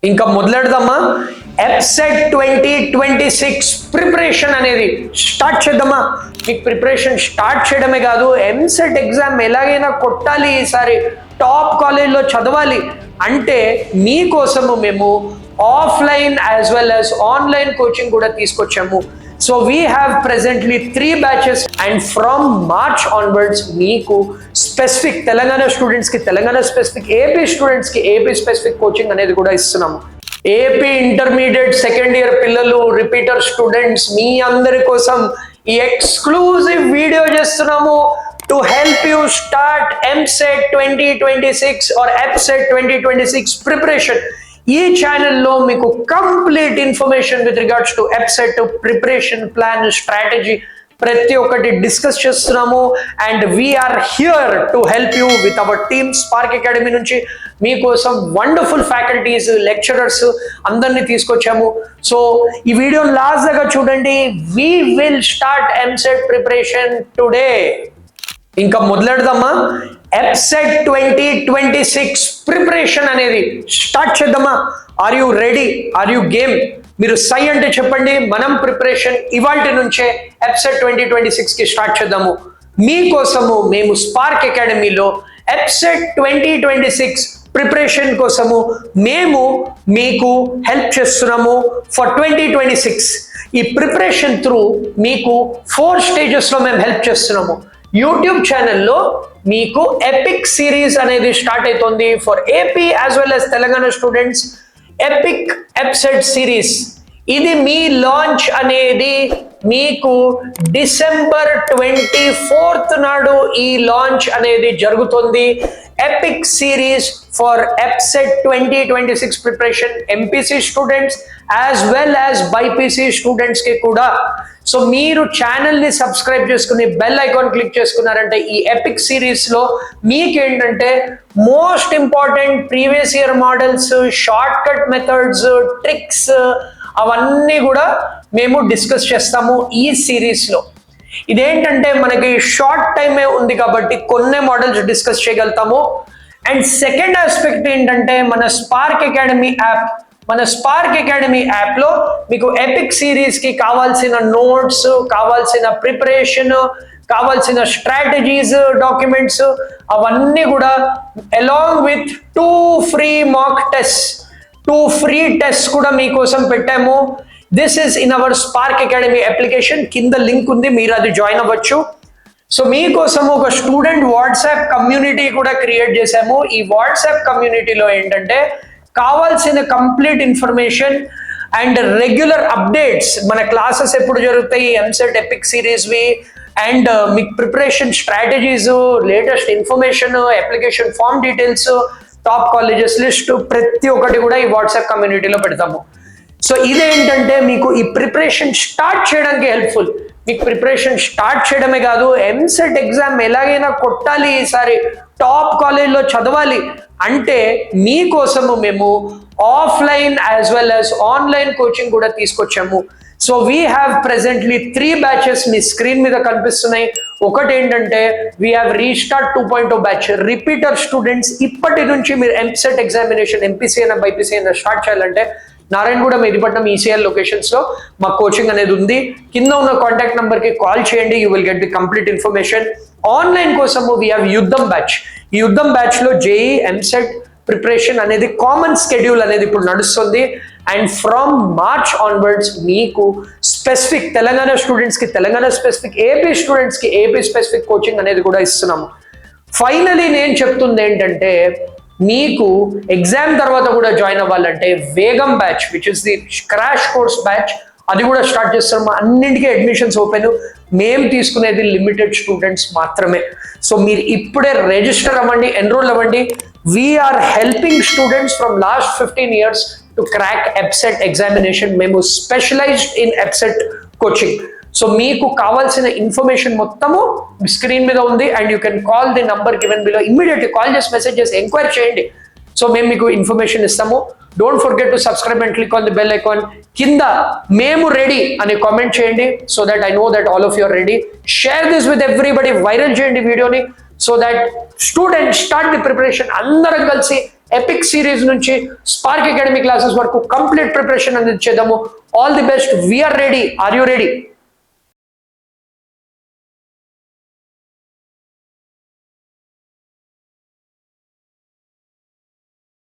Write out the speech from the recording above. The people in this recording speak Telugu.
ఇంకా మొదలెడదామా? ఎప్సెట్ 2026 ప్రిపరేషన్ అనేది స్టార్ట్ చేద్దామా? మీకు ప్రిపరేషన్ స్టార్ట్ చేయడమే కాదు, ఎంసెట్ ఎగ్జామ్ ఎలాగైనా కొట్టాలి, ఈసారి టాప్ కాలేజ్లో చదవాలి అంటే మీకోసము మేము offline as well as online coaching కూడా తీసుకొచ్చాము. So we have presently 3 batches and from March onwards మీకు స్పెసిఫిక్ తెలంగాణ స్టూడెంట్స్ కి తెలంగాణ స్పెసిఫిక్, ఏపీ స్టూడెంట్స్ కి ఏపీ స్పెసిఫిక్ కోచింగ్ అనేది కూడా ఇస్తున్నాము. ఏపీ ఇంటర్మీడియట్ సెకండ్ ఇయర్ పిల్లలు, రిపీటర్ స్టూడెంట్స్ మీ అందరి కోసం ఈ ఎక్స్క్లూజివ్ వీడియో చేస్తున్నాము to help you start EAMCET 2026 or EPSET 2026 preparation. ఈ ఛానల్లో మీకు complete information with regards to EAPCET preparation plan, strategy ప్రతి ఒక్కటి డిస్కస్ చేస్తున్నాము. And we're here to help you with our team. Spark academy నుంచి మీకోసం వండర్ఫుల్ ఫ్యాకల్టీస్, లెక్చరర్స్ అందరినీ తీసుకొచ్చాము. సో ఈ వీడియో లాస్ట్ దాకా చూడండి. We will start EAMCET preparation today. ఇంకా మొదలెడదామా? ఎప్సెట్ 2026 ప్రిపరేషన్ అనేది స్టార్ట్ చేద్దామా? Are you ready? Are you game? మీరు సై అంటే చెప్పండి. మనం ప్రిపరేషన్ ఇవాల్టి నుంచే ఎప్సెట్ 2026 కి స్టార్ట్ చేద్దాము. మీకోసము మేము స్పార్క్ అకాడమీలో ఎప్సెట్ 2026 ప్రిపరేషన్ కోసము మేము మీకు హెల్ప్ చేస్తున్నాము ఫర్ 2026. ఈ ప్రిపరేషన్ త్రూ మీకు 4 స్టేజెస్లో మేము హెల్ప్ చేస్తున్నాము. యూట్యూబ్ ఛానల్లో మీకు ఎపిక్ సిరీస్ అనేది స్టార్ట్ అవుతుంది for AP as well as Telangana students. Epic EAPCET series ఇది మీ లాంచ్ అనేది మీకు డిసెంబర్ 24th నాడు ఈ లాంచ్ అనేది జరుగుతుంది. Epic series for EAPCET 2026 preparation MPC students as well as BiPC students కి కూడా. సో మీరు ఛానల్ని సబ్స్క్రైబ్ చేసుకుని బెల్ ఐకాన్ క్లిక్ చేసుకున్నారంటే ఈ ఎపిక్ సిరీస్లో మీకేంటంటే most important previous year models, short cut methods, tricks అవన్నీ కూడా మేము డిస్కస్ చేస్తాము ఈ సిరీస్లో. ఇదేంటంటే మనకి షార్ట్ టైమే ఉంది కాబట్టి కొన్ని మోడల్స్ డిస్కస్ చేయగలుగుతాము. అండ్ సెకండ్ ఆస్పెక్ట్ ఏంటంటే మన స్పార్క్ అకాడమీ యాప్. మన స్పార్క్ అకాడమీ యాప్లో మీకు ఎపిక్ సిరీస్కి కావాల్సిన నోట్స్, కావాల్సిన ప్రిపరేషన్, కావాల్సిన స్ట్రాటజీస్, డాక్యుమెంట్స్ అవన్నీ కూడా along with 2 free mock test, 2 free test కూడా మీకోసం పెట్టాము. This is in our Spark Academy application. కింద లింక్ ఉంది, మీరు అది జాయిన్ అవ్వచ్చు. సో మీకోసం ఒక స్టూడెంట్ వాట్సాప్ కమ్యూనిటీ కూడా క్రియేట్ చేశాము. ఈ వాట్సాప్ కమ్యూనిటీలో ఏంటంటే కావాల్సిన complete information and regular updates, మన క్లాసెస్ ఎప్పుడు జరుగుతాయి, ఎంసెట్ ఎపిక్ సిరీస్వి, అండ్ మీకు preparation strategies, latest information, application form details, top colleges list ప్రతి ఒక్కటి కూడా ఈ వాట్సాప్ కమ్యూనిటీలో పెడతాము. సో ఇదేంటంటే మీకు ఈ ప్రిపరేషన్ స్టార్ట్ చేయడానికి హెల్ప్ఫుల్. మీకు ప్రిపరేషన్ స్టార్ట్ చేయడమే కాదు, ఎంసెట్ ఎగ్జామ్ ఎలాగైనా కొట్టాలి, ఈసారి టాప్ కాలేజ్లో చదవాలి అంటే మీకోసము మేము offline as well as online coaching కూడా తీసుకొచ్చాము. So we have presently 3 batches me screen మీద కనిపిస్తున్నాయి. ఒకటి ఏంటంటే we have restart 2.0 batch. Repeater students ఇప్పటి నుంచి మీరు ఎంసెట్ ఎగ్జామినేషన్ ఎంపీసీ అయినా బైపీసీ అయినా స్టార్ట్ చేయాలంటే నారాయణగూడ, మెదిపట్నం, ఈసీఎల్ లొకేషన్స్లో మా కోచింగ్ అనేది ఉంది. కింద ఉన్న కాంటాక్ట్ నెంబర్కి కాల్ చేయండి, you will get the complete information. Online కోసము వీ హ్యావ్ యుద్ధం బ్యాచ్. ఈ యుద్ధం బ్యాచ్లో జేఈ, ఎంసెట్ ప్రిపరేషన్ అనేది కామన్ స్కెడ్యూల్ అనేది ఇప్పుడు నడుస్తుంది. అండ్ ఫ్రమ్ మార్చ్ ఆన్వర్డ్స్ మీకు స్పెసిఫిక్ తెలంగాణ స్టూడెంట్స్కి తెలంగాణ స్పెసిఫిక్, ఏపీ స్టూడెంట్స్కి ఏపీ స్పెసిఫిక్ కోచింగ్ అనేది కూడా ఇస్తున్నాము. ఫైనలీ నేను చెప్తుంది ఏంటంటే మీకు ఎగ్జామ్ తర్వాత కూడా జాయిన్ అవ్వాలంటే వేగం batch, which is the crash course batch, అది కూడా స్టార్ట్ చేస్తున్నాము. అన్నింటికీ అడ్మిషన్స్ ఓపెన్. మేము తీసుకునేది లిమిటెడ్ స్టూడెంట్స్ మాత్రమే. సో మీరు ఇప్పుడే రిజిస్టర్ అవ్వండి, ఎన్రోల్ అవ్వండి. We're helping students from last 15 years to crack EAPCET examination. మేము specialised in EAPCET coaching. So మీకు కావాల్సిన ఇన్ఫర్మేషన్ మొత్తము స్క్రీన్ మీద ఉంది. And you can call the number given below. Immediately call చేసి మెసేజ్ చేసి ఎంక్వైరీ చేయండి. సో మేము మీకు ఇన్ఫర్మేషన్ ఇస్తాము. Don't forget to subscribe and click on the bell icon. కింద మేము రెడీ అని కామెంట్ చేయండి so that I know that all of you are ready. Share this with everybody. Viral చేయండి వీడియోని so that student start the preparation. అందరం కలిసి ఎపిక్ సిరీస్ నుంచి స్పార్క్ అకాడమీ క్లాసెస్ వరకు కంప్లీట్ ప్రిపరేషన్ అందించేద్దాము. All the best. We're ready. Are you ready?